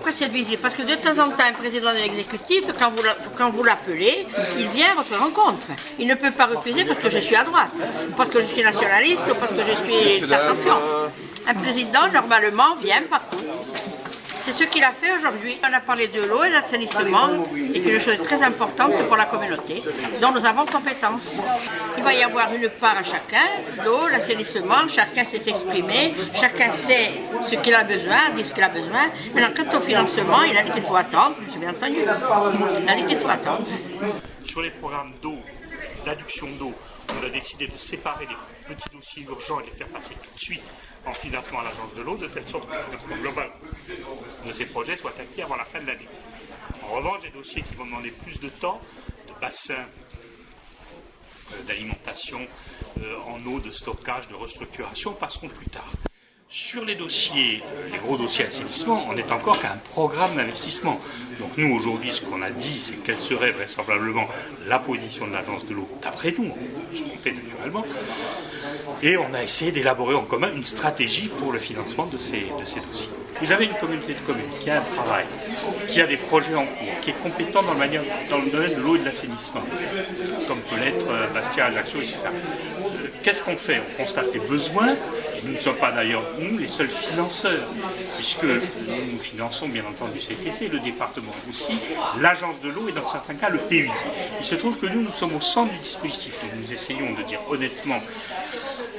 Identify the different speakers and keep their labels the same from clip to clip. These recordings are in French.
Speaker 1: pourquoi cette visite? Parce que de temps en temps, un président de l'exécutif, quand vous l'appelez, il vient à votre rencontre. Il ne peut pas refuser parce que je suis à droite, parce que je suis nationaliste ou parce que je suis champion. Un président, normalement, vient partout. C'est ce qu'il a fait aujourd'hui. On a parlé de l'eau et de l'assainissement, c'est une chose très importante pour la communauté, dont nous avons compétence. Il va y avoir une part à chacun, l'eau, l'assainissement, chacun s'est exprimé, chacun sait ce qu'il a besoin, dit ce qu'il a besoin. Maintenant, quant au financement, il a dit qu'il faut attendre, j'ai bien entendu. Il a dit qu'il faut attendre.
Speaker 2: Sur les programmes d'eau, d'adduction d'eau, on a décidé de séparer les petits dossiers urgents et de les faire passer tout de suite en financement à l'agence de l'eau, de telle sorte que le financement global de ces projets soit acquis avant la fin de l'année. En revanche, des dossiers qui vont demander plus de temps, de bassins, d'alimentation en eau, de stockage, de restructuration, passeront plus tard. Sur les dossiers, les gros dossiers assainissement, on n'est encore qu'à un programme d'investissement. Donc nous, aujourd'hui, ce qu'on a dit, c'est quelle serait vraisemblablement la position de l'agence de l'eau, d'après nous, on se trompait naturellement, et on a essayé d'élaborer en commun une stratégie pour le financement de ces dossiers. Vous avez une communauté de communes qui a un travail, qui a des projets en cours, qui est compétent dans le domaine de l'eau et de l'assainissement, comme peut l'être Bastia, Ajaccio, etc. Qu'est-ce qu'on fait? On constate les besoins, et nous ne sommes pas d'ailleurs, nous, les seuls financeurs, puisque nous finançons bien entendu CTC, le département aussi, l'agence de l'eau et dans certains cas le PUI. Il se trouve que nous sommes au centre du dispositif, donc nous essayons de dire honnêtement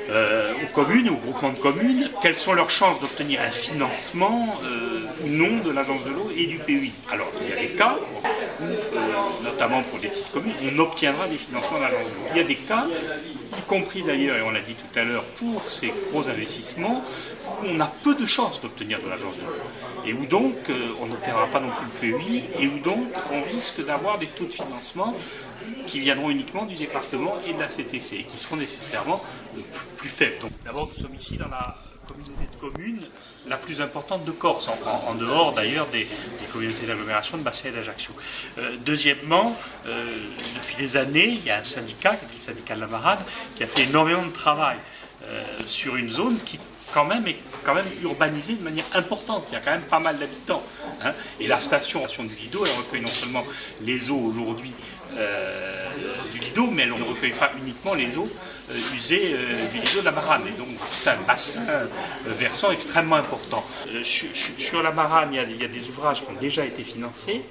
Speaker 2: aux communes, aux groupements de communes, quelles sont leurs chances d'obtenir un financement ou non de l'agence de l'eau et du PUI. Alors, il y a des cas où, notamment pour les petites communes, on obtiendra des financements de l'agence de l'eau. Il y a des cas, y compris d'ailleurs, et on l'a dit tout à l'heure, pour ces gros investissements, où on a peu de chances d'obtenir de l'agence de l'eau. Et où donc, on n'obtiendra pas non plus le PUI, et où donc, on risque d'avoir des taux de financement qui viendront uniquement du département et de la CTC, et qui seront nécessairement plus faibles. Donc d'abord, nous sommes ici dans la communauté de communes la plus importante de Corse, en dehors d'ailleurs des communautés d'agglomération de Bastia et d'Ajaccio. Deuxièmement, depuis des années, il y a un syndicat, qui est le syndicat de la Marade, qui a fait énormément de travail sur une zone qui est quand même urbanisée de manière importante. Il y a quand même pas mal d'habitants. Hein, et la station du Lido, elle recueille non seulement les eaux aujourd'hui du Lido, mais elle ne recueille pas uniquement les eaux usées du Lido de la Marane. Et donc c'est un bassin versant extrêmement important. Sur la Marane, il y a des ouvrages qui ont déjà été financés.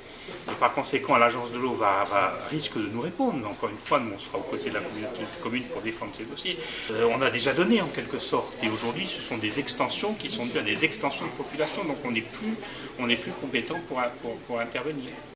Speaker 2: Et par conséquent, l'agence de l'eau risque de nous répondre. Encore une fois, nous, on sera aux côtés de la communauté de communes pour défendre ces dossiers. On a déjà donné en quelque sorte. Et aujourd'hui, ce sont des extensions qui sont dues à des extensions de population. Donc on n'est plus compétent pour intervenir.